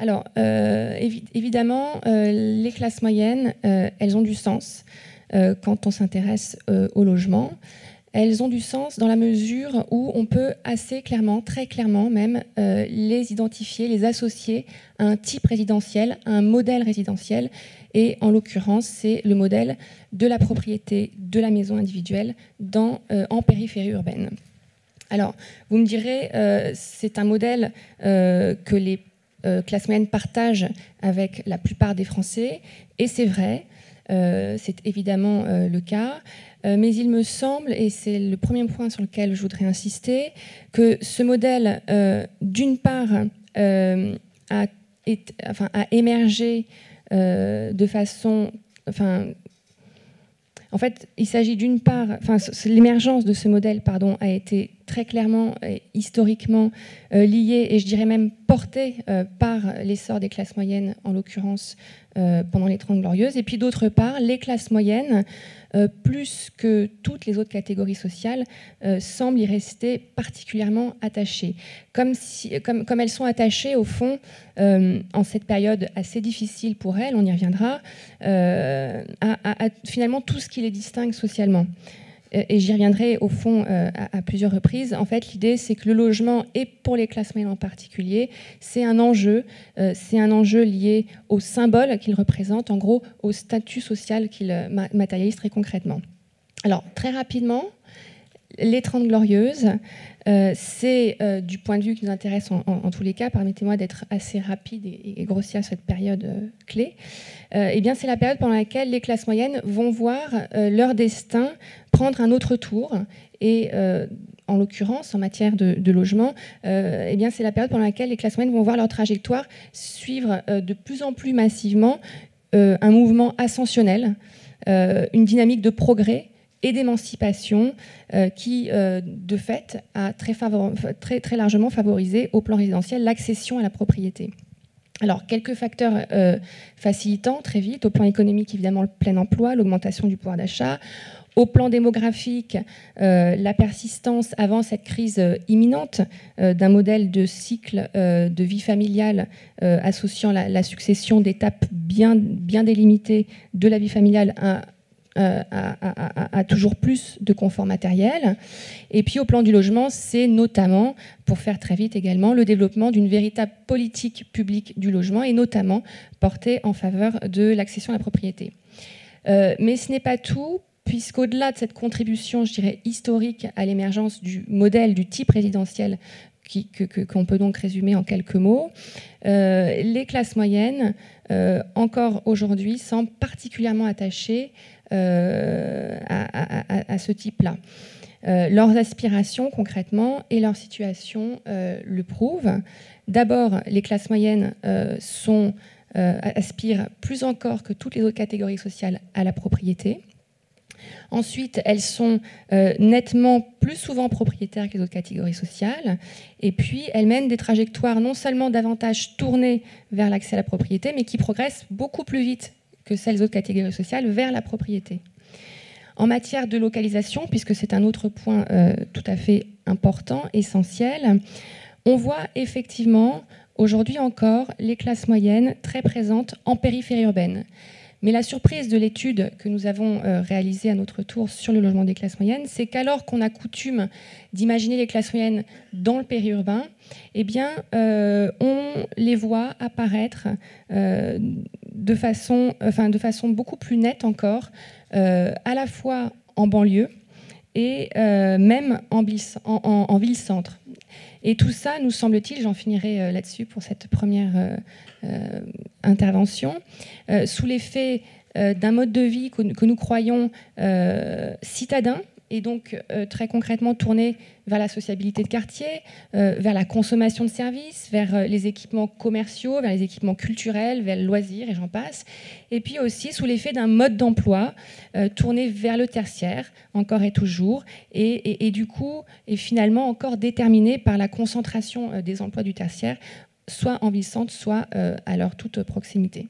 Alors, évidemment, les classes moyennes, elles ont du sens quand on s'intéresse au logement. Elles ont du sens dans la mesure où on peut assez clairement, très clairement même, les identifier, les associer à un type résidentiel, à un modèle résidentiel. Et en l'occurrence, c'est le modèle de la propriété de la maison individuelle en périphérie urbaine. Alors, vous me direz, c'est un modèle que les classes moyennes partagent avec la plupart des Français, et c'est vrai, c'est évidemment le cas. Mais il me semble, et c'est le premier point sur lequel je voudrais insister, que ce modèle, d'une part, a émergé de façon... En fait, il s'agit d'une part... l'émergence de ce modèle, a été très clairement et historiquement liée, et je dirais même portée par l'essor des classes moyennes, en l'occurrence pendant les Trente Glorieuses. Et puis d'autre part, les classes moyennes, plus que toutes les autres catégories sociales, semblent y rester particulièrement attachées. Comme elles sont attachées, au fond, en cette période assez difficile pour elles, on y reviendra, à finalement tout ce qui les distingue socialement. Et j'y reviendrai au fond à plusieurs reprises. En fait, l'idée, c'est que le logement, et pour les classes moyennes en particulier, c'est un enjeu lié au symbole qu'il représente, en gros, au statut social qu'il matérialise très concrètement. Alors, très rapidement, les Trente Glorieuses, c'est du point de vue qui nous intéresse en tous les cas, permettez-moi d'être assez rapide et grossière sur cette période clé, eh bien c'est la période pendant laquelle les classes moyennes vont voir leur destin prendre un autre tour, et en l'occurrence, en matière de logement, eh bien c'est la période pendant laquelle les classes moyennes vont voir leur trajectoire suivre de plus en plus massivement un mouvement ascensionnel, une dynamique de progrès et d'émancipation qui, de fait, a très largement favorisé au plan résidentiel l'accession à la propriété. Alors, quelques facteurs facilitants, très vite. Au plan économique, évidemment, le plein emploi, l'augmentation du pouvoir d'achat. Au plan démographique, la persistance avant cette crise imminente d'un modèle de cycle de vie familiale associant la succession d'étapes bien délimitées de la vie familiale à toujours plus de confort matériel. Et puis au plan du logement, c'est notamment, pour faire très vite également, le développement d'une véritable politique publique du logement, et notamment portée en faveur de l'accession à la propriété. Mais ce n'est pas tout, puisqu'au-delà de cette contribution, je dirais, historique à l'émergence du modèle, du type résidentiel, qu'on peut donc résumer en quelques mots, les classes moyennes, encore aujourd'hui, semblent particulièrement attachées à ce type-là. Leurs aspirations, concrètement, et leur situation le prouvent. D'abord, les classes moyennes aspirent plus encore que toutes les autres catégories sociales à la propriété. Ensuite, elles sont nettement plus souvent propriétaires que les autres catégories sociales. Et puis, elles mènent des trajectoires non seulement davantage tournées vers l'accès à la propriété, mais qui progressent beaucoup plus vite que celles des autres catégories sociales vers la propriété. En matière de localisation, puisque c'est un autre point tout à fait important, essentiel, on voit effectivement, aujourd'hui encore, les classes moyennes très présentes en périphérie urbaine. Mais la surprise de l'étude que nous avons réalisée à notre tour sur le logement des classes moyennes, c'est qu'alors qu'on a coutume d'imaginer les classes moyennes dans le périurbain, eh bien, on les voit apparaître de façon beaucoup plus nette encore, à la fois en banlieue et même en ville-centre. Et tout ça, nous semble-t-il, j'en finirai là-dessus pour cette première intervention, sous l'effet d'un mode de vie que nous croyons citadin, et donc très concrètement tourné vers la sociabilité de quartier, vers la consommation de services, vers les équipements commerciaux, vers les équipements culturels, vers le loisir, et j'en passe. Et puis aussi sous l'effet d'un mode d'emploi tourné vers le tertiaire, encore et toujours, et du coup, est finalement encore déterminé par la concentration des emplois du tertiaire, soit en ville-centre, soit à leur toute proximité.